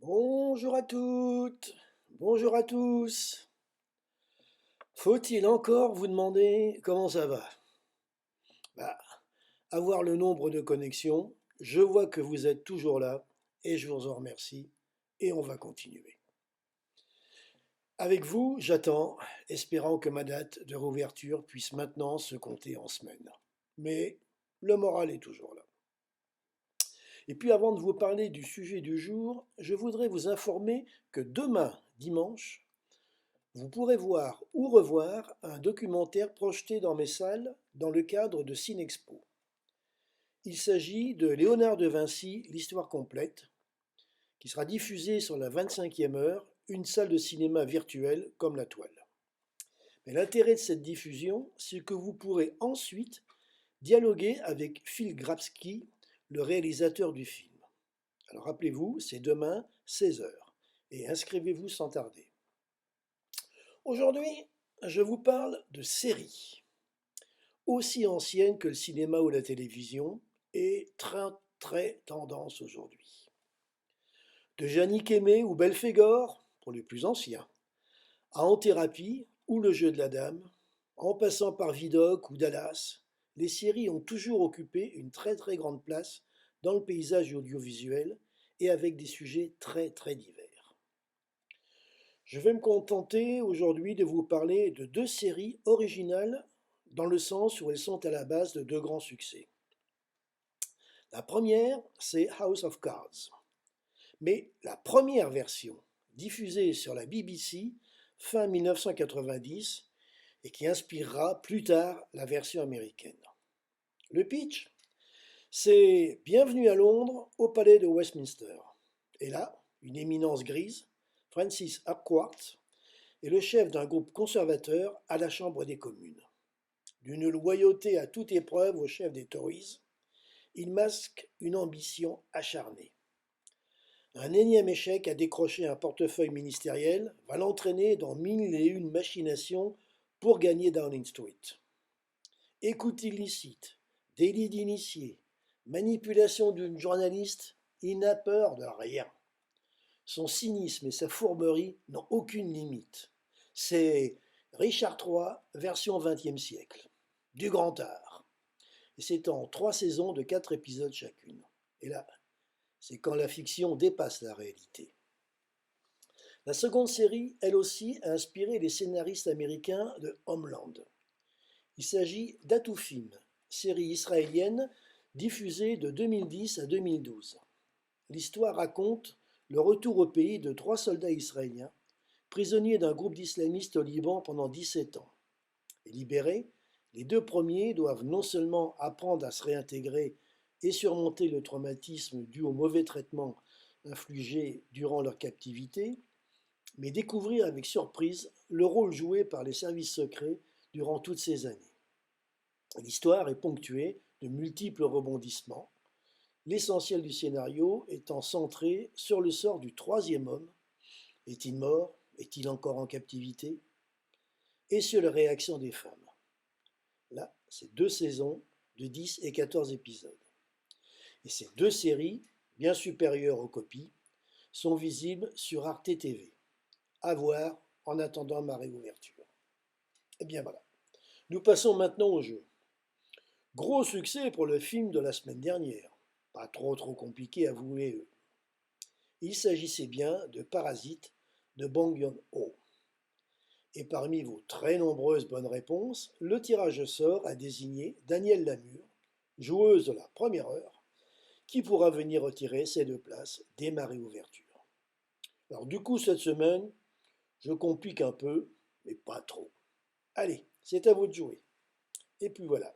Bonjour à toutes, bonjour à tous. Faut-il encore vous demander comment ça va? Bah, à voir le nombre de connexions, je vois que vous êtes toujours là et je vous en remercie et on va continuer. Avec vous, j'attends, espérant que ma date de réouverture puisse maintenant se compter en semaines. Mais le moral est toujours là. Et puis avant de vous parler du sujet du jour, je voudrais vous informer que demain, dimanche, vous pourrez voir ou revoir un documentaire projeté dans mes salles dans le cadre de Cinexpo. Il s'agit de Léonard de Vinci, l'histoire complète, qui sera diffusé sur la 25e heure, une salle de cinéma virtuelle comme la toile. Mais l'intérêt de cette diffusion, c'est que vous pourrez ensuite dialoguer avec Phil Grabski, le réalisateur du film. Alors rappelez-vous, c'est demain, 16 heures, et inscrivez-vous sans tarder. Aujourd'hui, je vous parle de séries, aussi anciennes que le cinéma ou la télévision, et très tendance aujourd'hui. De Yannick Aimé ou Belphégor, pour les plus anciens, à En Thérapie ou Le Jeu de la Dame, en passant par Vidocq ou Dallas, les séries ont toujours occupé une très grande place dans le paysage audiovisuel et avec des sujets très divers. Je vais me contenter aujourd'hui de vous parler de deux séries originales dans le sens où elles sont à la base de deux grands succès. La première, c'est House of Cards. Mais la première version, diffusée sur la BBC fin 1990 et qui inspirera plus tard la version américaine. Le pitch, c'est Bienvenue à Londres, au palais de Westminster. Et là, une éminence grise, Francis Hapworth, est le chef d'un groupe conservateur à la Chambre des communes. D'une loyauté à toute épreuve au chef des Tories, il masque une ambition acharnée. Un énième échec à décrocher un portefeuille ministériel va l'entraîner dans mille et une machinations pour gagner Downing Street. Écoute illicite, délit d'initié, manipulation d'une journaliste, il n'a peur de rien. Son cynisme et sa fourberie n'ont aucune limite. C'est Richard III, version XXe siècle. Du grand art. Et c'est en 3 saisons de 4 épisodes chacune. Et là, c'est quand la fiction dépasse la réalité. La seconde série, elle aussi, a inspiré les scénaristes américains de Homeland. Il s'agit d'Atoufim, série israélienne diffusée de 2010 à 2012. L'histoire raconte le retour au pays de 3 soldats israéliens, prisonniers d'un groupe d'islamistes au Liban pendant 17 ans. Et libérés, les 2 premiers doivent non seulement apprendre à se réintégrer et surmonter le traumatisme dû au mauvais traitement infligé durant leur captivité, mais découvrir avec surprise le rôle joué par les services secrets durant toutes ces années. L'histoire est ponctuée de multiples rebondissements, l'essentiel du scénario étant centré sur le sort du 3e homme. Est-il mort? Est-il encore en captivité? Et sur la réaction des femmes. Là, c'est 2 saisons de 10 et 14 épisodes. Et ces 2 séries, bien supérieures aux copies, sont visibles sur Arte TV. À voir en attendant ma réouverture. Et bien voilà. Nous passons maintenant au jeu. Gros succès pour le film de la semaine dernière. Pas trop compliqué à avouer. Il s'agissait bien de Parasite de Bong Joon-ho. Et parmi vos très nombreuses bonnes réponses, le tirage au sort a désigné Danielle Lamure, joueuse de la première heure, qui pourra venir retirer ses 2 places dès ma réouverture. Alors du coup, cette semaine, je complique un peu, mais pas trop. Allez, c'est à vous de jouer. Et puis voilà,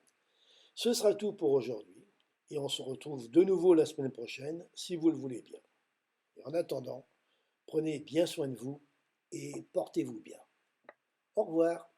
ce sera tout pour aujourd'hui, et on se retrouve de nouveau la semaine prochaine, si vous le voulez bien. Et en attendant, prenez bien soin de vous et portez-vous bien. Au revoir.